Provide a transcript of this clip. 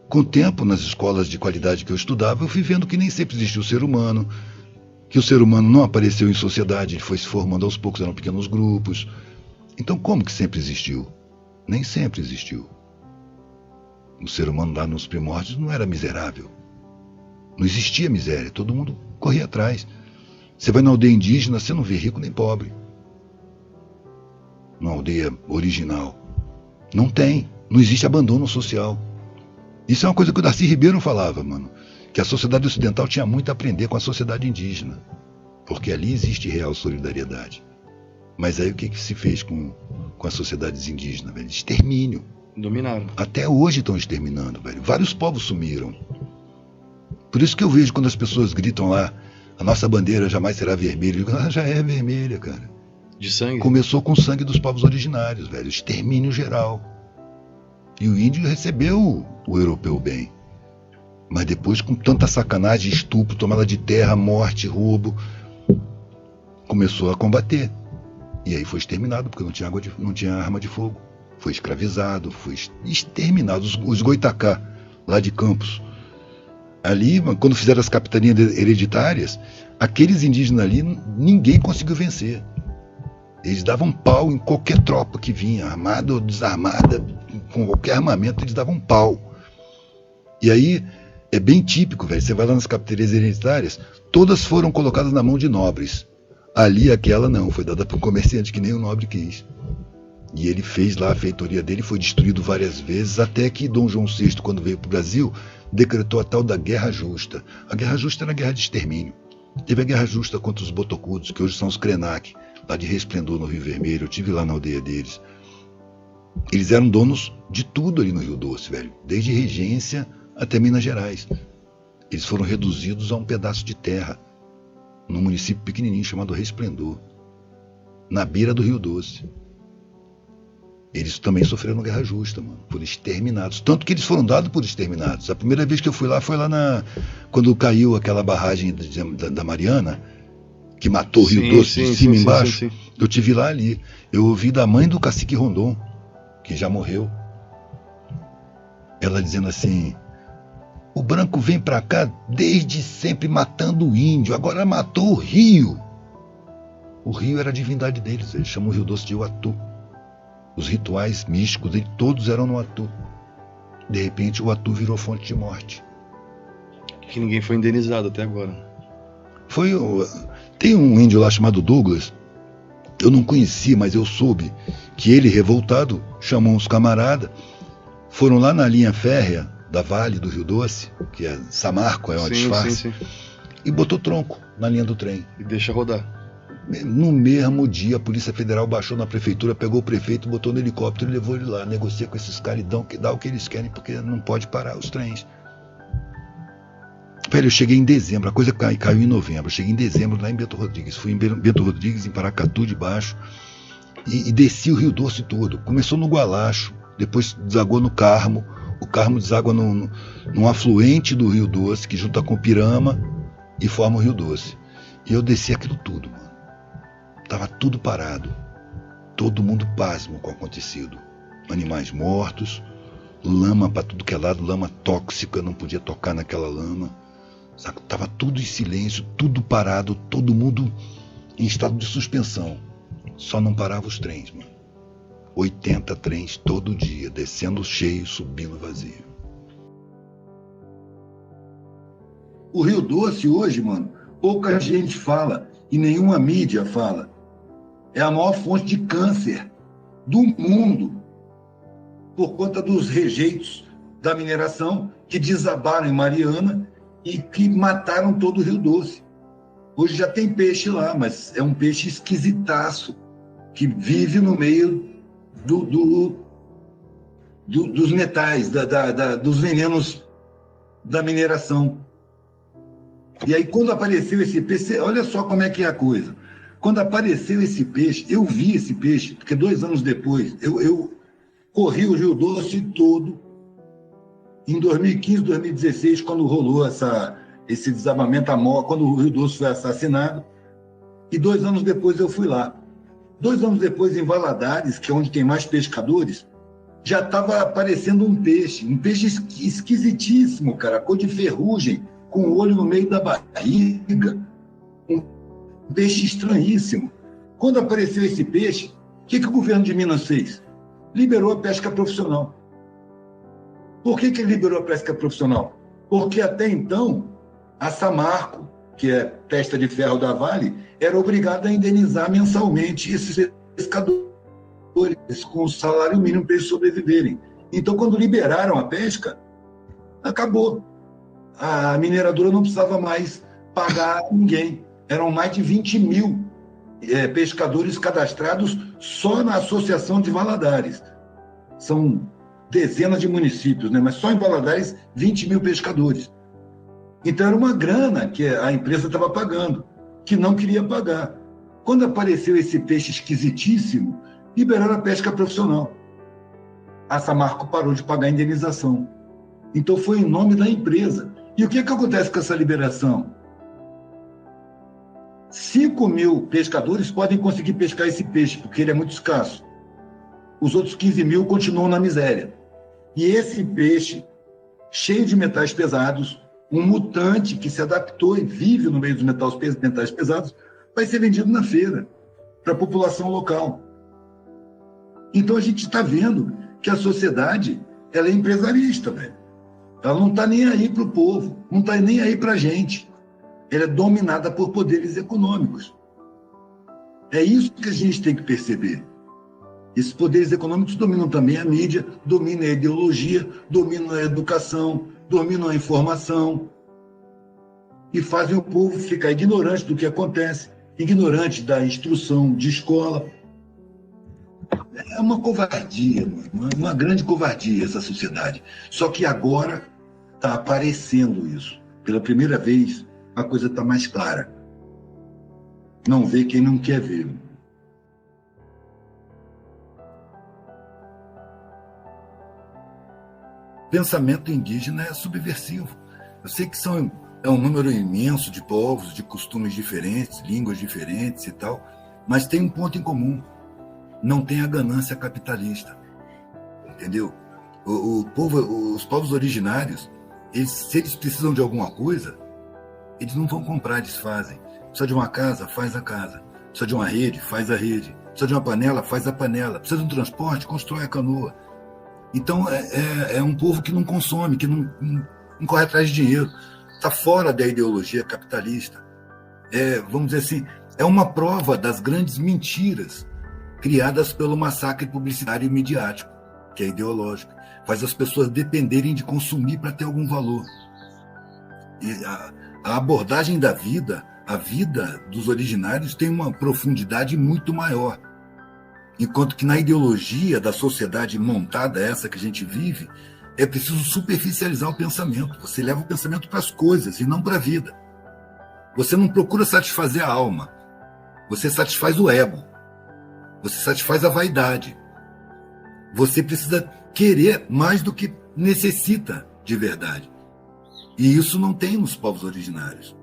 Com o tempo, nas escolas de qualidade que eu estudava, eu fui vendo que nem sempre existiu o ser humano, que o ser humano não apareceu em sociedade, ele foi se formando aos poucos, eram pequenos grupos. Então, como que sempre existiu? Nem sempre existiu. O ser humano lá nos primórdios não era miserável. Não existia miséria, todo mundo corria atrás. Você vai na aldeia indígena, você não vê rico nem pobre. Na aldeia original. Não tem, não existe abandono social. Isso é uma coisa que o Darcy Ribeiro falava, mano. Que a sociedade ocidental tinha muito a aprender com a sociedade indígena. Porque ali existe real solidariedade. Mas aí o que se fez com as sociedades indígenas, velho? Extermínio. Dominaram. Até hoje estão exterminando, velho. Vários povos sumiram. Por isso que eu vejo quando as pessoas gritam lá, a nossa bandeira jamais será vermelha. Eu digo, ela já é vermelha, cara. De sangue? Começou com o sangue dos povos originários, velho. Extermínio geral. E o índio recebeu o europeu bem. Mas depois, com tanta sacanagem, estupro, tomada de terra, morte, roubo, começou a combater. E aí foi exterminado, porque não tinha arma de fogo. Foi escravizado, foi exterminado. Os Goitacá, lá de Campos. Ali, quando fizeram as capitanias hereditárias, aqueles indígenas ali, ninguém conseguiu vencer. Eles davam pau em qualquer tropa que vinha, armada ou desarmada, com qualquer armamento, eles davam pau. E aí, é bem típico, velho. Você vai lá nas capitanias hereditárias, todas foram colocadas na mão de nobres. Ali, aquela não, foi dada para um comerciante que nem o nobre quis. E ele fez lá a feitoria dele, foi destruído várias vezes, até que Dom João VI, quando veio para o Brasil, decretou a tal da Guerra Justa. A Guerra Justa era a guerra de extermínio. Teve a Guerra Justa contra os botocudos, que hoje são os Krenak, lá de Resplendor, no Rio Vermelho. Eu estive lá na aldeia deles. Eles eram donos de tudo ali no Rio Doce, velho. Desde regência até Minas Gerais. Eles foram reduzidos a um pedaço de terra, num município pequenininho chamado Resplendor, na beira do Rio Doce. Eles também sofreram Guerra Justa, mano. Foram exterminados. Tanto que eles foram dados por exterminados. A primeira vez que eu fui lá foi lá quando caiu aquela barragem da Mariana, que matou o Rio Doce de cima e embaixo. Sim. Eu tive lá ali. Eu ouvi da mãe do cacique Rondon, que já morreu, ela dizendo assim: o branco vem pra cá desde sempre matando o índio, agora matou o rio. O rio era a divindade deles, eles chamam o Rio Doce de Uatu. Os rituais místicos dele todos eram no Uatu. De repente o Uatu virou fonte de morte. Que ninguém foi indenizado até agora. Tem um índio lá chamado Douglas, eu não conheci, mas eu soube que ele, revoltado, chamou uns camaradas, foram lá na linha férrea da Vale do Rio Doce, que é Samarco, é uma disfarce, e botou tronco na linha do trem. E deixa rodar. No mesmo dia, a Polícia Federal baixou na prefeitura, pegou o prefeito, botou no helicóptero e levou ele lá. Negocia com esses caras e dá o que eles querem, porque não pode parar os trens. Velho, eu cheguei em dezembro, a coisa caiu em novembro. Eu cheguei em dezembro lá em Bento Rodrigues. Fui em Bento Rodrigues, em Paracatu de baixo, e desci o Rio Doce todo. Começou no Gualacho, depois desagou no Carmo. O Carmo deságua num afluente do Rio Doce, que junta com Pirama e forma o Rio Doce. E eu desci aquilo tudo, mano. Tava tudo parado. Todo mundo pasmo com o acontecido. Animais mortos, lama para tudo que é lado, lama tóxica, não podia tocar naquela lama. Sabe? Tava tudo em silêncio, tudo parado, todo mundo em estado de suspensão. Só não parava os trens, mano. 80 trens todo dia, descendo cheio, subindo vazio. O Rio Doce hoje, mano, pouca gente fala e nenhuma mídia fala. É a maior fonte de câncer do mundo por conta dos rejeitos da mineração que desabaram em Mariana e que mataram todo o Rio Doce. Hoje já tem peixe lá, mas é um peixe esquisitaço que vive no meio dos metais, dos venenos da mineração. E aí, quando apareceu esse peixe, olha só como é que é a coisa. Quando apareceu esse peixe, eu vi esse peixe, porque 2 anos depois, eu corri o Rio Doce todo, em 2015, 2016, quando rolou esse desabamento, quando o Rio Doce foi assassinado, e 2 anos depois eu fui lá. 2 anos depois, em Valadares, que é onde tem mais pescadores, já estava aparecendo um peixe esquisitíssimo, cara, cor de ferrugem, com o olho no meio da barriga, um peixe estranhíssimo. Quando apareceu esse peixe, o que o governo de Minas fez? Liberou a pesca profissional. Por que ele liberou a pesca profissional? Porque até então, a Samarco, que é testa de ferro da Vale, era obrigada a indenizar mensalmente esses pescadores com o salário mínimo para eles sobreviverem. Então, quando liberaram a pesca, acabou. A mineradora não precisava mais pagar ninguém. Eram mais de 20 mil pescadores cadastrados só na Associação de Valadares. São dezenas de municípios, né? Mas só em Valadares, 20 mil pescadores. Então, era uma grana que a empresa estava pagando, que não queria pagar. Quando apareceu esse peixe esquisitíssimo, liberaram a pesca profissional. A Samarco parou de pagar a indenização. Então, foi em nome da empresa. E o que acontece com essa liberação? 5 mil pescadores podem conseguir pescar esse peixe, porque ele é muito escasso. Os outros 15 mil continuam na miséria. E esse peixe, cheio de metais pesados, um mutante que se adaptou e vive no meio dos metais pesados, vai ser vendido na feira, para a população local. Então, a gente está vendo que a sociedade ela é empresarista, velho. Ela não está nem aí para o povo, não está nem aí para a gente. Ela é dominada por poderes econômicos. É isso que a gente tem que perceber. Esses poderes econômicos dominam também a mídia, dominam a ideologia, dominam a educação, dominam a informação e fazem o povo ficar ignorante do que acontece, ignorante da instrução de escola. É uma covardia, uma grande covardia essa sociedade. Só que agora está aparecendo isso. Pela primeira vez, a coisa está mais clara. Não vê quem não quer ver. Pensamento indígena é subversivo. Eu sei que é um número imenso de povos, de costumes diferentes, línguas diferentes e tal, mas tem um ponto em comum. Não tem a ganância capitalista. Entendeu? Os povos originários, se eles precisam de alguma coisa, eles não vão comprar, eles fazem. Precisa de uma casa, faz a casa. Precisa de uma rede, faz a rede. Precisa de uma panela, faz a panela. Precisa de um transporte, constrói a canoa. Então, é um povo que não consome, que não corre atrás de dinheiro. Está fora da ideologia capitalista. Vamos dizer assim, é uma prova das grandes mentiras criadas pelo massacre publicitário e midiático, que é ideológico. Faz as pessoas dependerem de consumir para ter algum valor. E a abordagem da vida, a vida dos originários tem uma profundidade muito maior. Enquanto que na ideologia da sociedade montada, essa que a gente vive, é preciso superficializar o pensamento. Você leva o pensamento para as coisas e não para a vida. Você não procura satisfazer a alma. Você satisfaz o ego. Você satisfaz a vaidade. Você precisa querer mais do que necessita de verdade. E isso não tem nos povos originários.